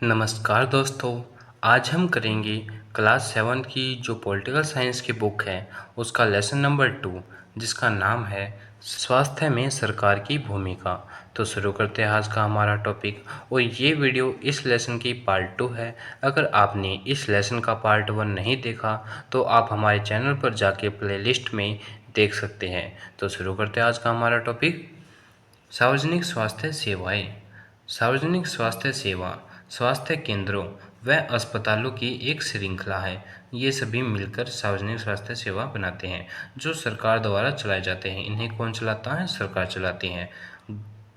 नमस्कार दोस्तों। आज हम करेंगे क्लास 7 की जो पॉलिटिकल साइंस की बुक है उसका लेसन नंबर 2, जिसका नाम है स्वास्थ्य में सरकार की भूमिका। तो शुरू करते हैं आज का हमारा टॉपिक। और ये वीडियो इस लेसन की पार्ट 2 है। अगर आपने इस लेसन का पार्ट 1 नहीं देखा तो आप हमारे चैनल पर जाके प्लेलिस्ट में देख सकते हैं। तो शुरू करते हैं आज का हमारा टॉपिक। सार्वजनिक स्वास्थ्य सेवाएं। सार्वजनिक स्वास्थ्य सेवा स्वास्थ्य केंद्रों व अस्पतालों की एक श्रृंखला है। ये सभी मिलकर सार्वजनिक स्वास्थ्य सेवा बनाते हैं जो सरकार द्वारा चलाए जाते हैं। इन्हें कौन चलाता है? सरकार चलाती है।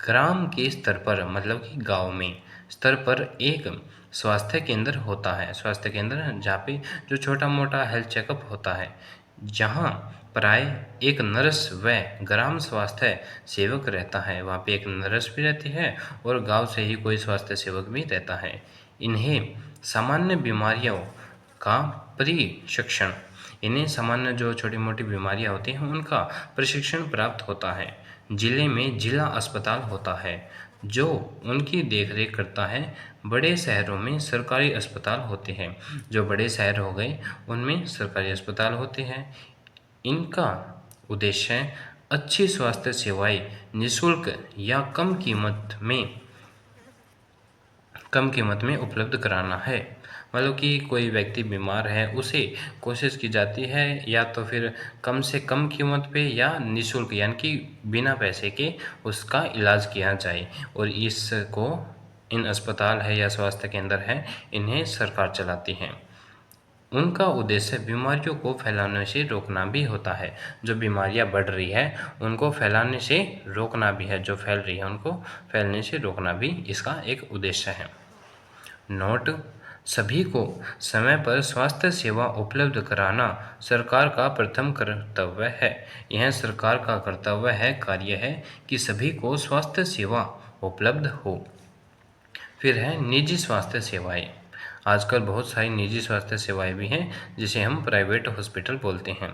ग्राम के स्तर पर मतलब कि गांव में स्तर पर एक स्वास्थ्य केंद्र होता है। स्वास्थ्य केंद्र जहाँ पे जो छोटा मोटा हेल्थ चेकअप होता है, जहाँ प्राय एक नर्स व ग्राम स्वास्थ्य सेवक रहता है। वहाँ पे एक नर्स भी रहती है और गांव से ही कोई स्वास्थ्य सेवक भी रहता है। इन्हें सामान्य बीमारियों का प्रशिक्षण इन्हें सामान्य जो छोटी मोटी बीमारियां होती हैं उनका प्रशिक्षण प्राप्त होता है। जिले में जिला अस्पताल होता है जो उनकी देखरेख करता है। बड़े शहरों में सरकारी अस्पताल होते हैं। जो बड़े शहर हो गए उनमें सरकारी अस्पताल होते हैं। इनका उद्देश्य है अच्छी स्वास्थ्य सेवाएं निःशुल्क या कम कीमत में उपलब्ध कराना है। मतलब कि कोई व्यक्ति बीमार है उसे कोशिश की जाती है या तो फिर कम से कम कीमत पे या निःशुल्क यानी कि बिना पैसे के उसका इलाज किया जाए। और इसको इन अस्पताल है या स्वास्थ्य केंद्र है, इन्हें सरकार चलाती है। उनका उद्देश्य बीमारियों को फैलाने से रोकना भी होता है। जो बीमारियां बढ़ रही है उनको फैलाने से रोकना भी है, जो फैल रही है उनको फैलने से रोकना भी इसका एक उद्देश्य है। नोट: सभी को समय पर स्वास्थ्य सेवा उपलब्ध कराना सरकार का प्रथम कर्तव्य है। यह सरकार का कर्तव्य है, कार्य है कि सभी को स्वास्थ्य सेवा उपलब्ध हो। फिर है निजी स्वास्थ्य सेवाएं। आजकल बहुत सारी निजी स्वास्थ्य सेवाएं भी हैं जिसे हम प्राइवेट हॉस्पिटल बोलते हैं।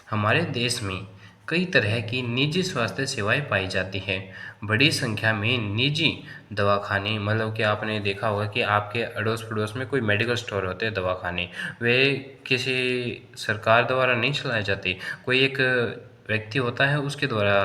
हमारे देश में कई तरह की निजी स्वास्थ्य सेवाएं पाई जाती हैं। बड़ी संख्या में निजी दवाखाने, मतलब कि आपने देखा होगा कि आपके अड़ोस पड़ोस में कोई मेडिकल स्टोर होते हैं, दवाखाने, वे किसी सरकार द्वारा नहीं चलाए जाते। कोई एक व्यक्ति होता है उसके द्वारा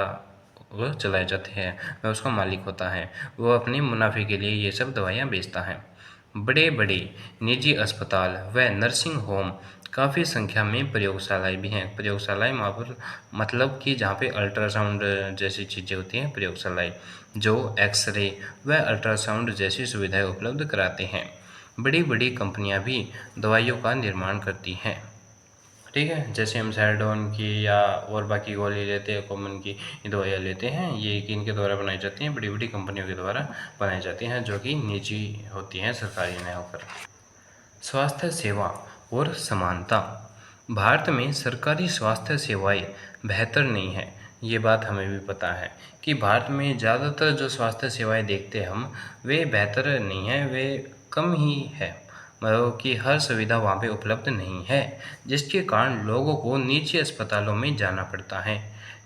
वो चलाए जाते हैं, वह उसका मालिक होता है। वो अपने मुनाफे के लिए ये सब दवाइयाँ बेचता है। बड़े बड़े निजी अस्पताल व नर्सिंग होम, काफ़ी संख्या में प्रयोगशालाएं भी हैं। प्रयोगशालाएं वहाँ पर मतलब कि जहाँ पे अल्ट्रासाउंड जैसी चीज़ें होती हैं, प्रयोगशालाएं जो एक्सरे व अल्ट्रासाउंड जैसी सुविधाएं उपलब्ध कराते हैं। बड़ी बड़ी कंपनियां भी दवाइयों का निर्माण करती हैं। ठीक है, जैसे हम सैरडोन की या और बाकी गोली लेते हैं, कॉमन की दवाइयाँ लेते हैं, ये किनके द्वारा बनाई जाती हैं? बड़ी बड़ी कंपनियों के द्वारा बनाई जाती हैं जो कि निजी होती हैं, सरकारी नहीं होकर। स्वास्थ्य सेवा और समानता। भारत में सरकारी स्वास्थ्य सेवाएं बेहतर नहीं है। ये बात हमें भी पता है कि भारत में ज़्यादातर जो स्वास्थ्य सेवाएं देखते हैं हम, वे बेहतर नहीं हैं, वे कम ही है। मतलब कि हर सुविधा वहाँ पे उपलब्ध नहीं है, जिसके कारण लोगों को निजी अस्पतालों में जाना पड़ता है।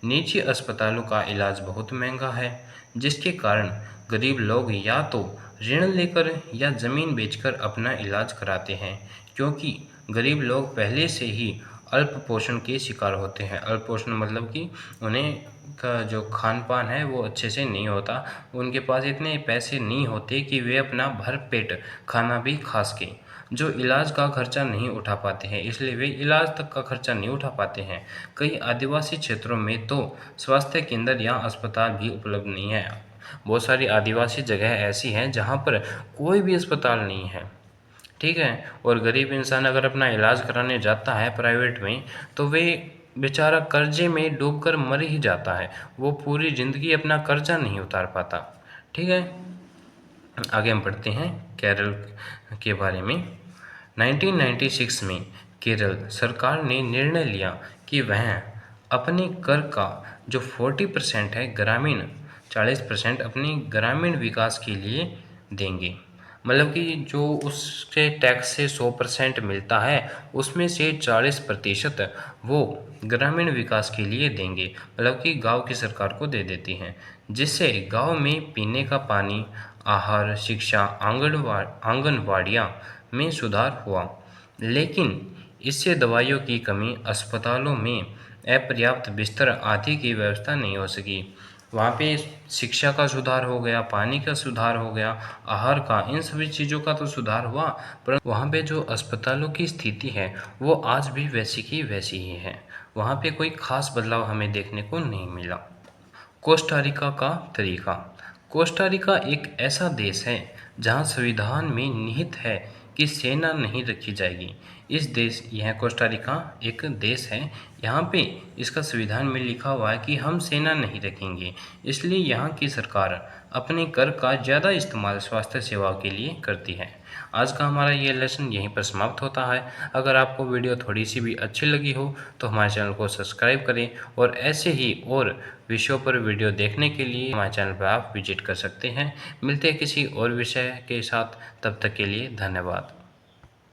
निजी अस्पतालों का इलाज बहुत महंगा है, जिसके कारण गरीब लोग या तो ऋण लेकर या ज़मीन बेचकर अपना इलाज कराते हैं, क्योंकि गरीब लोग पहले से ही अल्प पोषण के शिकार होते हैं। अल्प पोषण मतलब कि उन्हें का जो खान पान है वो अच्छे से नहीं होता, उनके पास इतने पैसे नहीं होते कि वे अपना भर पेट खाना भी खा सकें। जो इलाज का खर्चा नहीं उठा पाते हैं, इसलिए वे इलाज तक का खर्चा नहीं उठा पाते हैं। कई आदिवासी क्षेत्रों में तो स्वास्थ्य केंद्र या अस्पताल भी उपलब्ध नहीं है। बहुत सारी आदिवासी जगह ऐसी हैं जहाँ पर कोई भी अस्पताल नहीं है। ठीक है, और गरीब इंसान अगर अपना इलाज कराने जाता है प्राइवेट में तो वे बेचारा कर्जे में डूबकर मर ही जाता है। वो पूरी ज़िंदगी अपना कर्जा नहीं उतार पाता। ठीक है, आगे हम पढ़ते हैं केरल के बारे में। 1996 में केरल सरकार ने निर्णय लिया कि वह अपने कर का जो 40% है ग्रामीण, 40% अपने ग्रामीण विकास के लिए देंगे। मतलब कि जो उसके टैक्स से 100% मिलता है उसमें से 40% वो ग्रामीण विकास के लिए देंगे। मतलब कि गांव की सरकार को दे देती हैं, जिससे गांव में पीने का पानी, आहार, शिक्षा, आंगनवाड़ियाँ में सुधार हुआ। लेकिन इससे दवाइयों की कमी, अस्पतालों में अपर्याप्त बिस्तर आदि की व्यवस्था नहीं हो सकी। वहाँ पे शिक्षा का सुधार हो गया, पानी का सुधार हो गया, आहार का, इन सभी चीज़ों का तो सुधार हुआ, परंतु वहाँ पे जो अस्पतालों की स्थिति है वो आज भी वैसी की वैसी ही है। वहाँ पे कोई ख़ास बदलाव हमें देखने को नहीं मिला। कोस्टारिका का तरीका। कोस्टारिका एक ऐसा देश है जहाँ संविधान में निहित है कि सेना नहीं रखी जाएगी। यह कोस्टारिका एक देश है, यहाँ पे इसका संविधान में लिखा हुआ है कि हम सेना नहीं रखेंगे। इसलिए यहाँ की सरकार अपने कर का ज़्यादा इस्तेमाल स्वास्थ्य सेवाओं के लिए करती है। आज का हमारा ये लेसन यहीं पर समाप्त होता है। अगर आपको वीडियो थोड़ी सी भी अच्छी लगी हो तो हमारे चैनल को सब्सक्राइब करें और ऐसे ही और विषयों पर वीडियो देखने के लिए हमारे चैनल पर आप विजिट कर सकते हैं। मिलते हैं किसी और विषय के साथ, तब तक के लिए धन्यवाद।